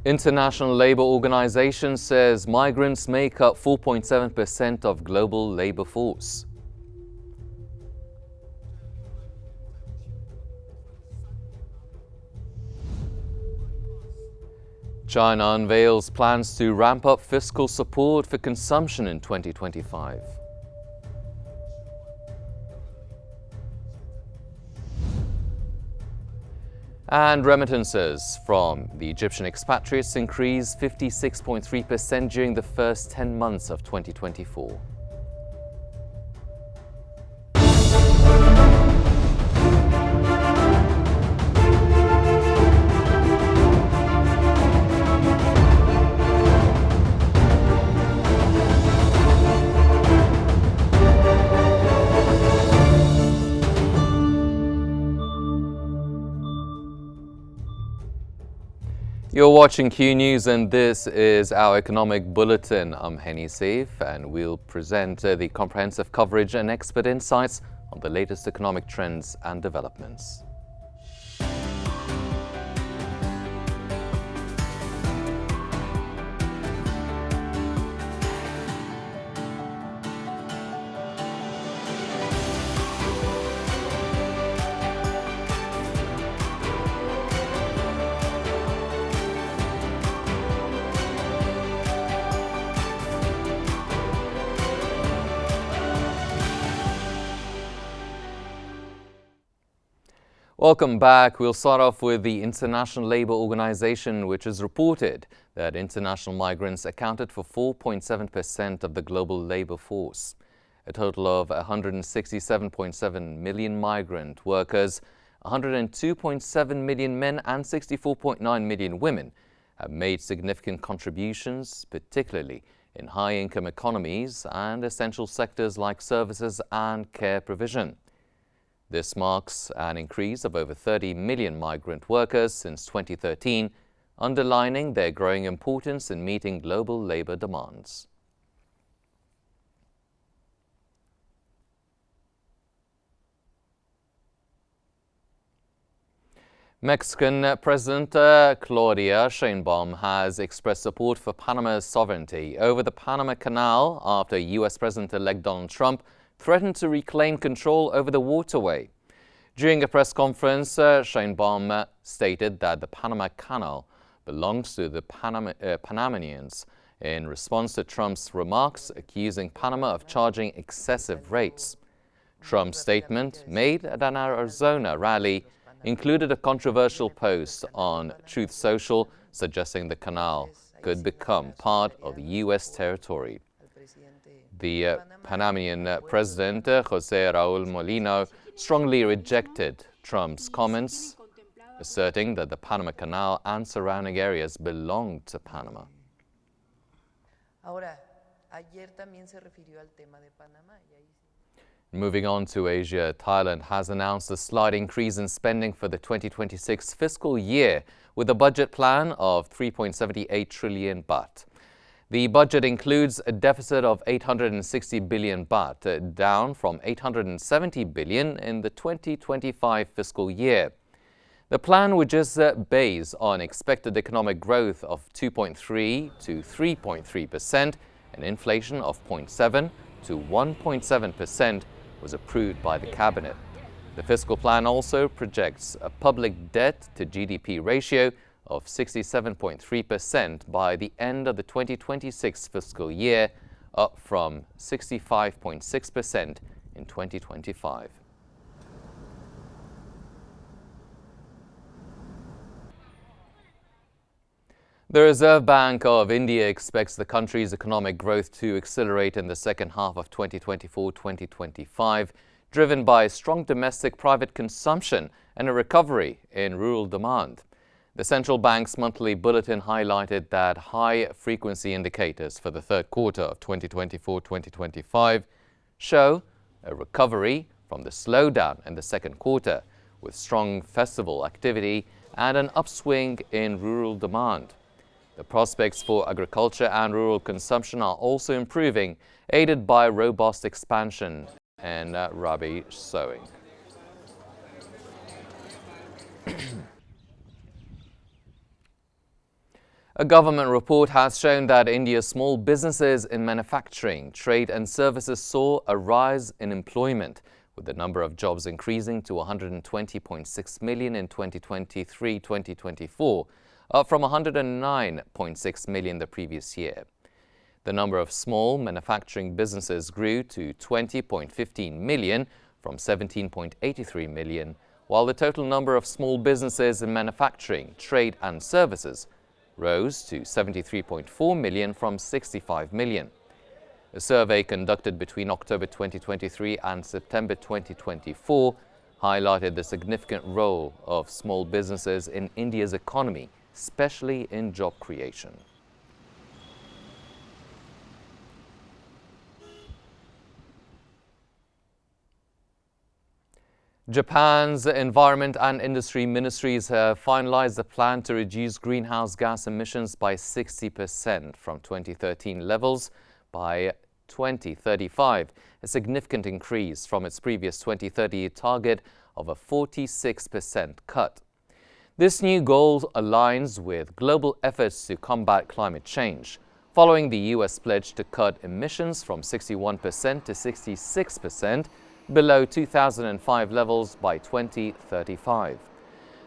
International Labour Organization says migrants make up 4.7% of global labour force. China unveils plans to ramp up fiscal support for consumption in 2025. And remittances from the Egyptian expatriates increased 56.3% during the first 10 months of 2024. You're watching Q News and this is our economic bulletin. I'm Henny Saif and we'll present the comprehensive coverage and expert insights on the latest economic trends and developments. Welcome back. We'll start off with the International Labour Organization, which has reported that international migrants accounted for 4.7% of the global labour force. A total of 167.7 million migrant workers, 102.7 million men and 64.9 million women have made significant contributions, particularly in high-income economies and essential sectors like services and care provision. This marks an increase of over 30 million migrant workers since 2013, underlining their growing importance in meeting global labour demands. Mexican President Claudia Sheinbaum has expressed support for Panama's sovereignty over the Panama Canal after U.S. President-elect Donald Trump threatened to reclaim control over the waterway. During a press conference, Sheinbaum stated that the Panama Canal belongs to the Panamanians in response to Trump's remarks accusing Panama of charging excessive rates. Trump's statement, made at an Arizona rally, included a controversial post on Truth Social suggesting the canal could become part of U.S. territory. The Panamanian president, José Raúl Molino, strongly rejected Trump's comments, asserting that the Panama Canal and surrounding areas belong to Panama. Moving on to Asia, Thailand has announced a slight increase in spending for the 2026 fiscal year with a budget plan of 3.78 trillion baht. The budget includes a deficit of 860 billion baht, down from 870 billion in the 2025 fiscal year. The plan, which is based on expected economic growth of 2.3 to 3.3% and inflation of 0.7 to 1.7%, was approved by the cabinet. The fiscal plan also projects a public debt to GDP ratio of 67.3% by the end of the 2026 fiscal year, up from 65.6% in 2025. The Reserve Bank of India expects the country's economic growth to accelerate in the second half of 2024-2025, driven by strong domestic private consumption and a recovery in rural demand. The central bank's monthly bulletin highlighted that high-frequency indicators for the third quarter of 2024-2025 show a recovery from the slowdown in the second quarter, with strong festival activity and an upswing in rural demand. The prospects for agriculture and rural consumption are also improving, aided by robust expansion in rabi sowing. A government report has shown that India's small businesses in manufacturing, trade and services saw a rise in employment, with the number of jobs increasing to 120.6 million in 2023-2024, up from 109.6 million the previous year. The number of small manufacturing businesses grew to 20.15 million from 17.83 million, while the total number of small businesses in manufacturing, trade and services rose to 73.4 million from 65 million. A survey conducted between October 2023 and September 2024 highlighted the significant role of small businesses in India's economy, especially in job creation. Japan's Environment and Industry Ministries have finalized a plan to reduce greenhouse gas emissions by 60% from 2013 levels by 2035, a significant increase from its previous 2030 target of a 46% cut. This new goal aligns with global efforts to combat climate change, following the U.S. pledge to cut emissions from 61% to 66% below 2005 levels by 2035.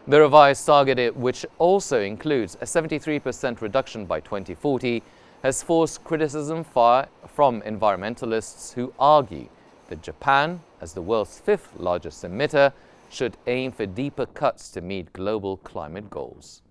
The revised target, which also includes a 73% reduction by 2040, has forced criticism from environmentalists who argue that Japan, as the world's fifth largest emitter, should aim for deeper cuts to meet global climate goals.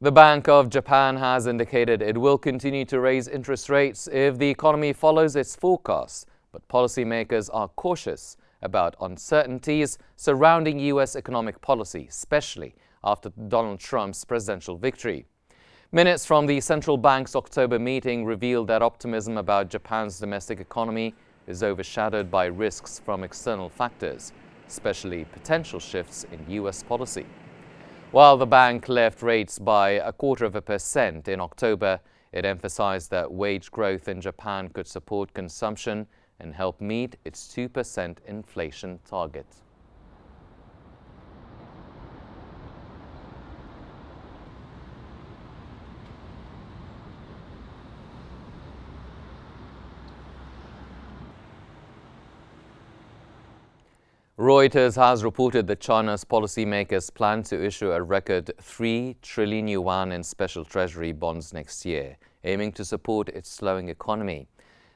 The Bank of Japan has indicated it will continue to raise interest rates if the economy follows its forecasts, but policymakers are cautious about uncertainties surrounding U.S. economic policy, especially after Donald Trump's presidential victory. Minutes from the central bank's October meeting revealed that optimism about Japan's domestic economy is overshadowed by risks from external factors, especially potential shifts in U.S. policy. While the bank left rates by 0.25% in October, it emphasized that wage growth in Japan could support consumption and help meet its 2% inflation target. Reuters has reported that China's policymakers plan to issue a record 3 trillion yuan in special treasury bonds next year, aiming to support its slowing economy.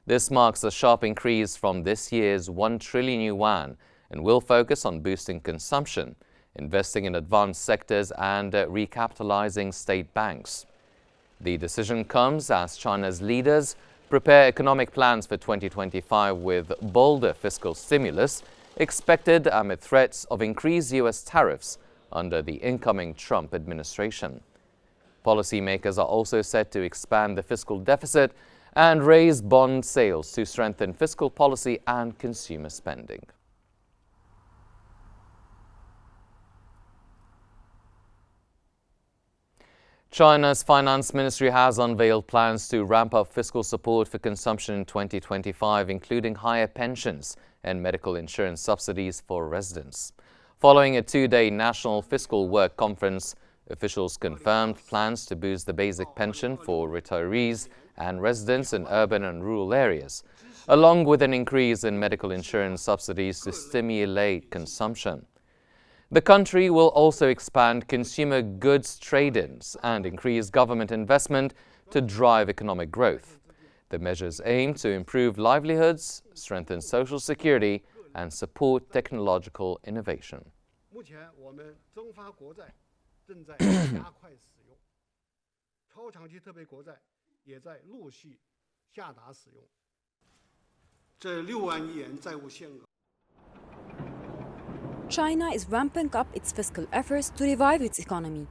This marks a sharp increase from this year's 1 trillion yuan and will focus on boosting consumption, investing in advanced sectors and recapitalizing state banks. The decision comes as China's leaders prepare economic plans for 2025 with bolder fiscal stimulus expected amid threats of increased U.S. tariffs under the incoming Trump administration. Policymakers are also set to expand the fiscal deficit and raise bond sales to strengthen fiscal policy and consumer spending. China's finance ministry has unveiled plans to ramp up fiscal support for consumption in 2025, including higher pensions and medical insurance subsidies for residents. Following a 2-day national fiscal work conference, officials confirmed plans to boost the basic pension for retirees and residents in urban and rural areas, along with an increase in medical insurance subsidies to stimulate consumption. The country will also expand consumer goods trade-ins and increase government investment to drive economic growth. The measures aim to improve livelihoods, strengthen social security, and support technological innovation. China is ramping up its fiscal efforts to revive its economy,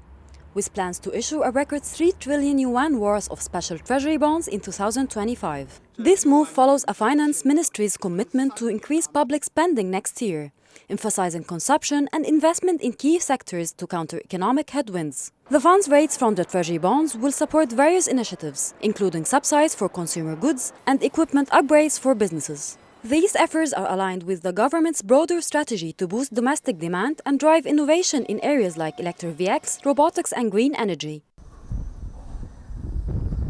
with plans to issue a record 3 trillion yuan worth of special treasury bonds in 2025. This move follows a finance ministry's commitment to increase public spending next year, emphasizing consumption and investment in key sectors to counter economic headwinds. The funds raised from the treasury bonds will support various initiatives, including subsidies for consumer goods and equipment upgrades for businesses. These efforts are aligned with the government's broader strategy to boost domestic demand and drive innovation in areas like electric vehicles, robotics, and green energy.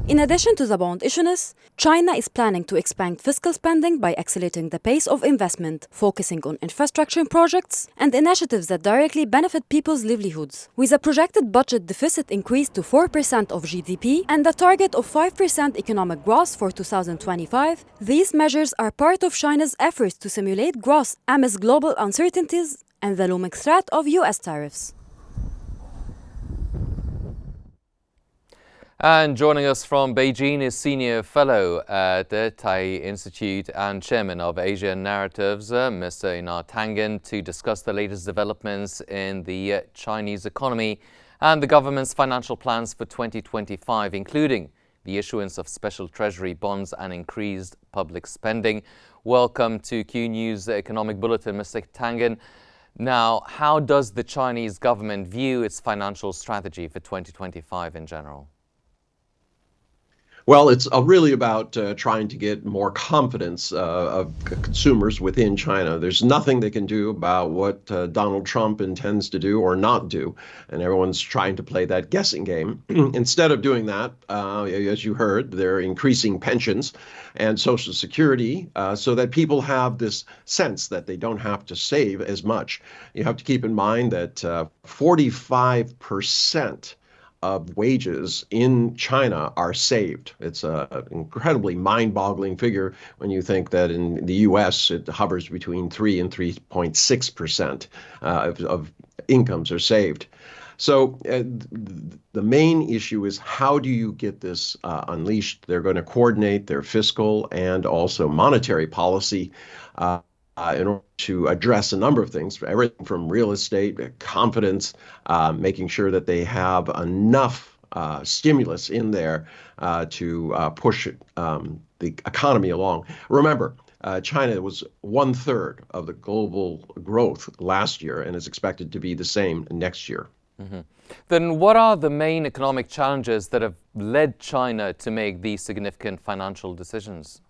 In addition to the bond issuance, China is planning to expand fiscal spending by accelerating the pace of investment, focusing on infrastructure projects and initiatives that directly benefit people's livelihoods. With a projected budget deficit increase to 4% of GDP and a target of 5% economic growth for 2025, these measures are part of China's efforts to stimulate growth amidst global uncertainties and the looming threat of US tariffs. And joining us from Beijing is Senior Fellow at the Tai Institute and Chairman of Asian Narratives, Mr. Inar Tangen, to discuss the latest developments in the Chinese economy and the government's financial plans for 2025, including the issuance of special treasury bonds and increased public spending. Welcome to Qnews Economic Bulletin, Mr. Tangen. Now, how does the Chinese government view its financial strategy for 2025 in general? Well, it's really about trying to get more confidence of consumers within China. There's nothing they can do about what Donald Trump intends to do or not do, and everyone's trying to play that guessing game. Instead of doing that, as you heard, they're increasing pensions and Social Security so that people have this sense that they don't have to save as much. You have to keep in mind that 45% of wages in China are saved. It's an incredibly mind-boggling figure when you think that in the U.S. it hovers between 3 and 3.6% of incomes are saved. So the main issue is, how do you get this unleashed? They're going to coordinate their fiscal and also monetary policy in order to address a number of things, everything from real estate, confidence, making sure that they have enough stimulus in there to push the economy along. Remember, China was 1/3 of the global growth last year and is expected to be the same next year. Mm-hmm. Then what are the main economic challenges that have led China to make these significant financial decisions?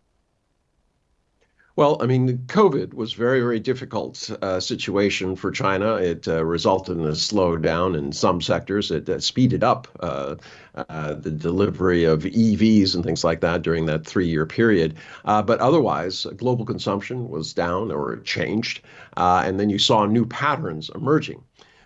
Well, I mean, COVID was very, very difficult situation for China. It resulted in a slowdown in some sectors. It speeded up the delivery of EVs and things like that during that 3-year period. But otherwise, global consumption was down or changed. And then you saw new patterns emerging.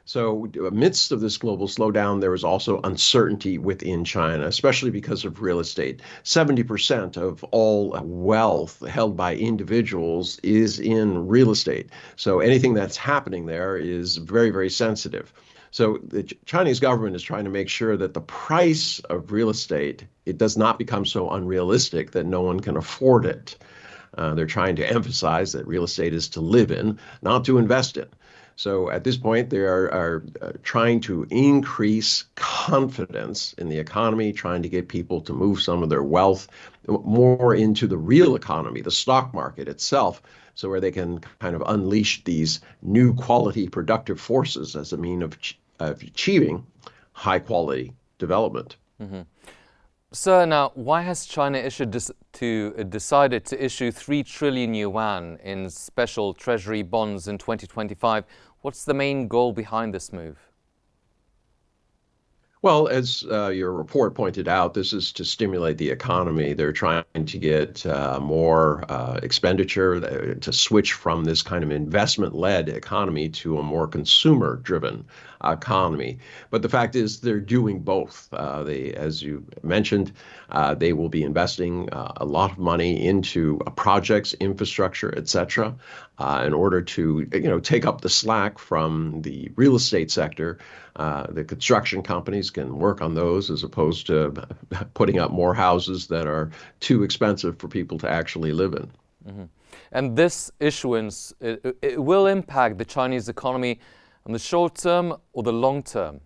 So amidst of this global slowdown, there was also uncertainty within China, especially because of real estate. 70% of all wealth held by individuals is in real estate. So anything that's happening there is very, very sensitive. So the Chinese government is trying to make sure that the price of real estate, it does not become so unrealistic that no one can afford it. They're trying to emphasize that real estate is to live in, not to invest in. So at this point, they are trying to increase confidence in the economy, trying to get people to move some of their wealth more into the real economy, the stock market itself, so where they can kind of unleash these new quality productive forces as a means of achieving high quality development. Mm-hmm. So now, why has China decided to issue 3 trillion yuan in special treasury bonds in 2025? What's the main goal behind this move? Well, as your report pointed out, this is to stimulate the economy. They're trying to get more expenditure, to switch from this kind of investment-led economy to a more consumer-driven economy. But the fact is, they're doing both. As you mentioned, they will be investing a lot of money into projects, infrastructure, etc., in order to, take up the slack from the real estate sector. The construction companies can work on those as opposed to putting up more houses that are too expensive for people to actually live in. Mm-hmm. And this issuance, it will impact the Chinese economy in the short term or the long term?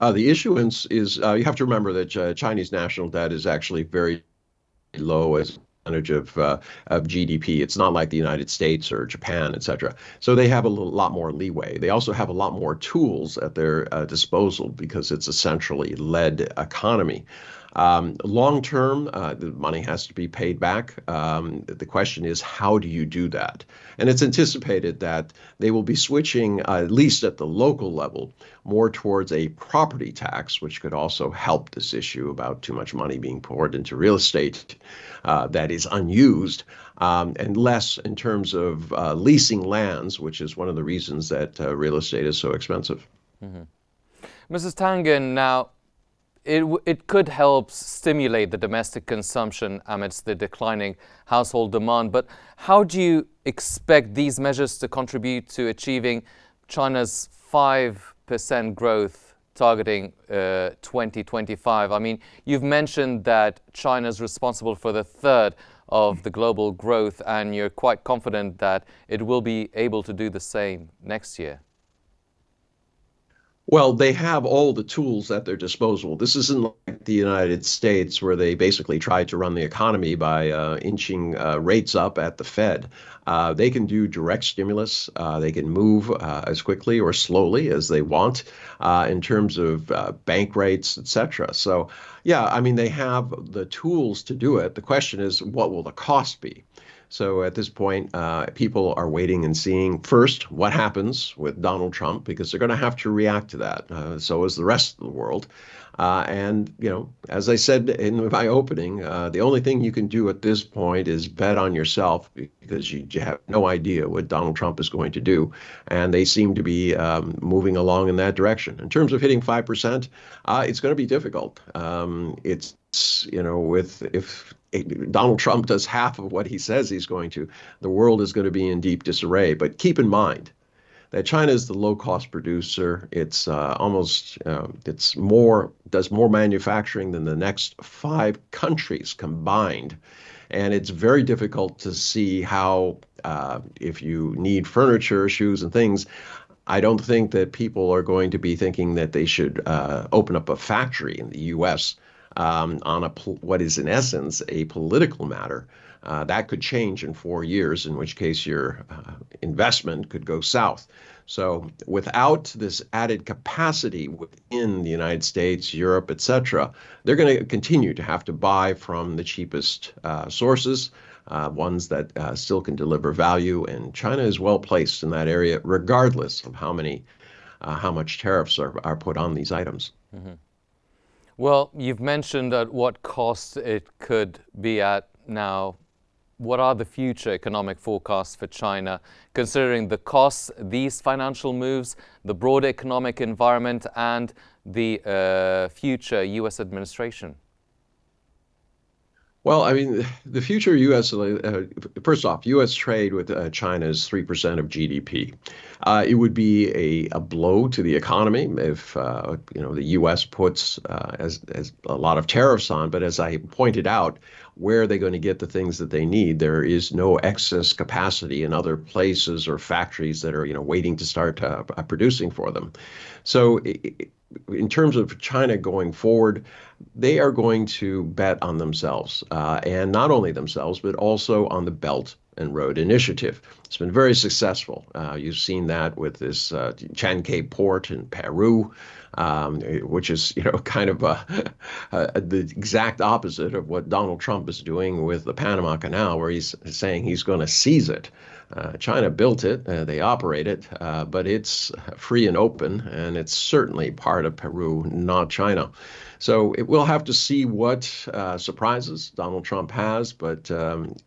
The issuance is, you have to remember that Chinese national debt is actually very low as percentage of GDP. It's not like the United States or Japan, et cetera. So they have a lot more leeway. They also have a lot more tools at their disposal because it's a centrally led economy. Long term, the money has to be paid back. The question is, how do you do that? And it's anticipated that they will be switching, at least at the local level, more towards a property tax, which could also help this issue about too much money being poured into real estate that is unused, and less in terms of leasing lands, which is one of the reasons that real estate is so expensive. Mrs. Tangen, now, it could help stimulate the domestic consumption amidst the declining household demand, but how do you expect these measures to contribute to achieving China's 5% growth targeting 2025? I mean, you've mentioned that China is responsible for the third of the global growth, and you're quite confident that it will be able to do the same next year. Well, they have all the tools at their disposal. This isn't like the United States, where they basically try to run the economy by inching rates up at the Fed. They can do direct stimulus. They can move as quickly or slowly as they want in terms of bank rates, etc. So, yeah, I mean, they have the tools to do it. The question is, what will the cost be? So at this point, people are waiting and seeing first what happens with Donald Trump, because they're going to have to react to that. So is the rest of the world. And, you know, as I said in my opening, the only thing you can do at this point is bet on yourself, because you have no idea what Donald Trump is going to do. And they seem to be moving along in that direction. In terms of hitting 5%, it's going to be difficult. It's, you know, if Donald Trump does half of what he says he's going to, the world is going to be in deep disarray. But keep in mind that China is the low-cost producer. It's does more manufacturing than the next 5 countries combined. And it's very difficult to see how, if you need furniture, shoes, and things, I don't think that people are going to be thinking that they should open up a factory in the U.S. On what is in essence a political matter. That could change in 4 years, in which case your investment could go south. So without this added capacity within the United States, Europe, etc., they're going to continue to have to buy from the cheapest sources, ones that still can deliver value. And China is well placed in that area, regardless of how much tariffs are put on these items. Mm-hmm. Well, you've mentioned at what cost it could be at now. What are the future economic forecasts for China, considering the costs, these financial moves, the broader economic environment, and the future U.S. administration? Well, I mean, the future U.S. First off, U.S. trade with China is 3% of GDP. It would be a blow to the economy if the U.S. puts as a lot of tariffs on. But as I pointed out, where are they going to get the things that they need? There is no excess capacity in other places or factories that are waiting to start producing for them. So in terms of China going forward, they are going to bet on themselves, and not only themselves, but also on the Belt and Road Initiative. It's been very successful. You've seen that with this Chancay port in Peru, which is kind of the exact opposite of what Donald Trump is doing with the Panama Canal, where he's saying he's going to seize it. China built it, they operate it, but it's free and open, and it's certainly part of Peru, not China. So we'll have to see what surprises Donald Trump has, but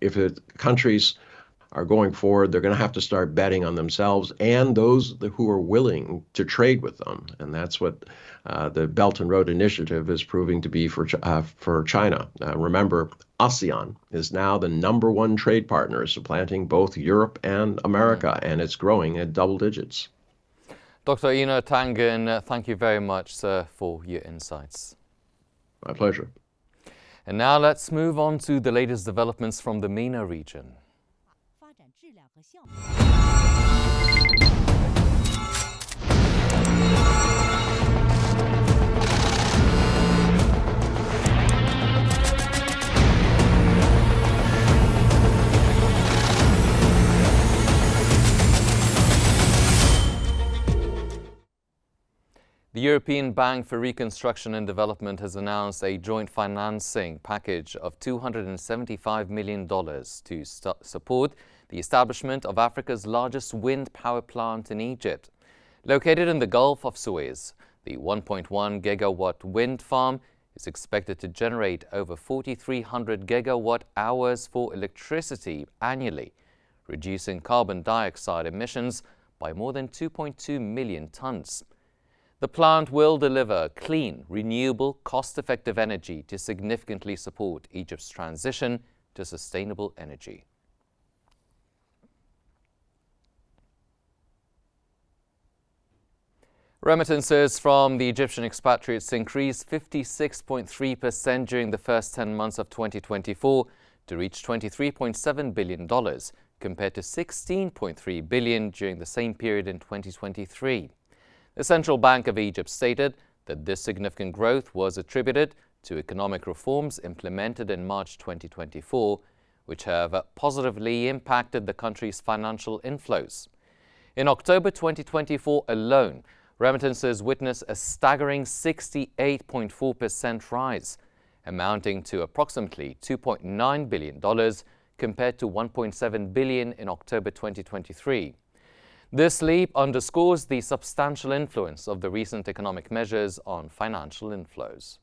if countries are going forward, they're going to have to start betting on themselves and those who are willing to trade with them. And that's what the Belt and Road Initiative is proving to be for China. Remember, ASEAN is now the #1 trade partner, supplanting both Europe and America, and it's growing at double digits. Dr. Qnews Tangen, thank you very much, sir, for your insights. My pleasure. And now let's move on to the latest developments from the MENA region. The European Bank for Reconstruction and Development has announced a joint financing package of $275 million to support the establishment of Africa's largest wind power plant in Egypt. Located in the Gulf of Suez, the 1.1 gigawatt wind farm is expected to generate over 4,300 gigawatt hours for electricity annually, reducing carbon dioxide emissions by more than 2.2 million tons. The plant will deliver clean, renewable, cost-effective energy to significantly support Egypt's transition to sustainable energy. Remittances from the Egyptian expatriates increased 56.3% during the first 10 months of 2024 to reach $23.7 billion, compared to $16.3 billion during the same period in 2023. The Central Bank of Egypt stated that this significant growth was attributed to economic reforms implemented in March 2024, which have positively impacted the country's financial inflows. In October 2024 alone, remittances witnessed a staggering 68.4% rise, amounting to approximately $2.9 billion compared to $1.7 billion in October 2023. This leap underscores the substantial influence of the recent economic measures on financial inflows.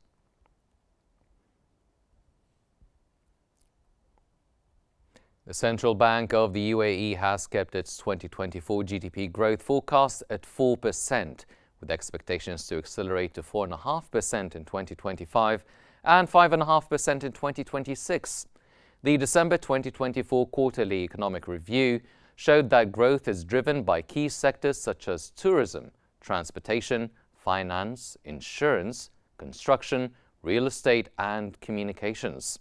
The Central Bank of the UAE has kept its 2024 GDP growth forecast at 4%, with expectations to accelerate to 4.5% in 2025 and 5.5% in 2026. The December 2024 quarterly economic review showed that growth is driven by key sectors such as tourism, transportation, finance, insurance, construction, real estate, and communications.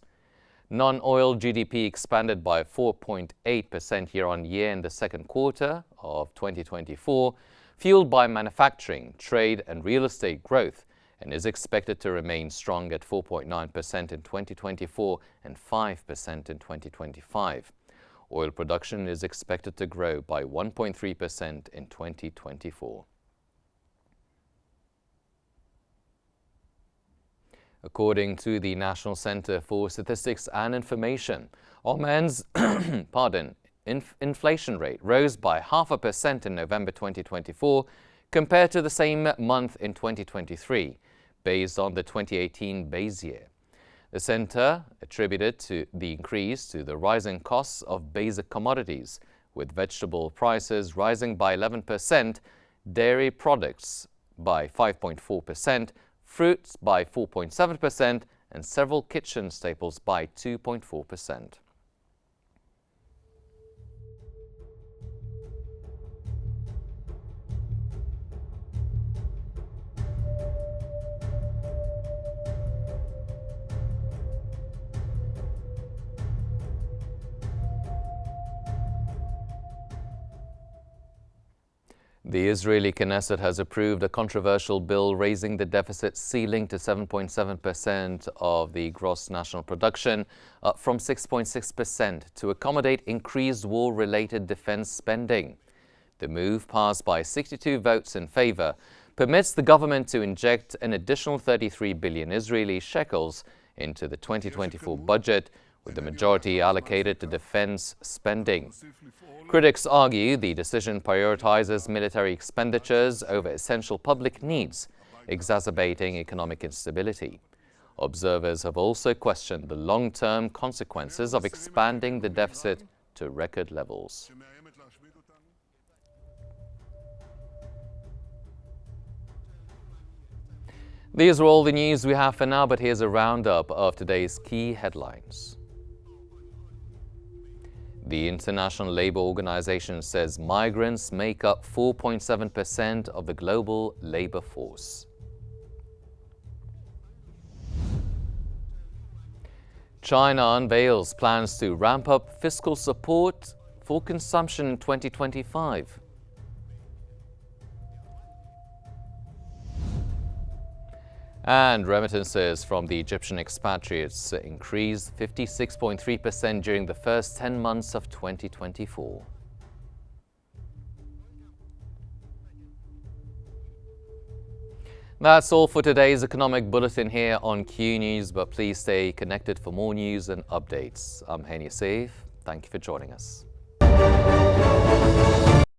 Non-oil GDP expanded by 4.8% year-on-year in the second quarter of 2024, fueled by manufacturing, trade, and real estate growth, and is expected to remain strong at 4.9% in 2024 and 5% in 2025. Oil production is expected to grow by 1.3% in 2024. According to the National Center for Statistics and Information, Oman's inflation rate rose by 0.5% in November 2024 compared to the same month in 2023, based on the 2018 base year. The center attributed the increase to the rising costs of basic commodities, with vegetable prices rising by 11%, dairy products by 5.4%, fruits by 4.7%, and several kitchen staples by 2.4%. The Israeli Knesset has approved a controversial bill raising the deficit ceiling to 7.7% of the gross national production, up from 6.6%, to accommodate increased war-related defense spending. The move, passed by 62 votes in favor, permits the government to inject an additional 33 billion Israeli shekels into the 2024 budget, with the majority allocated to defense spending. Critics argue the decision prioritizes military expenditures over essential public needs, exacerbating economic instability. Observers have also questioned the long-term consequences of expanding the deficit to record levels. These are all the news we have for now, but here's a roundup of today's key headlines. The International Labour Organization says migrants make up 4.7% of the global labour force. China unveils plans to ramp up fiscal support for consumption in 2025. And remittances from the Egyptian expatriates increased 56.3% during the first 10 months of 2024. That's all for today's economic bulletin here on Q News, but please stay connected for more news and updates. I'm Henny Safe. Thank you for joining us.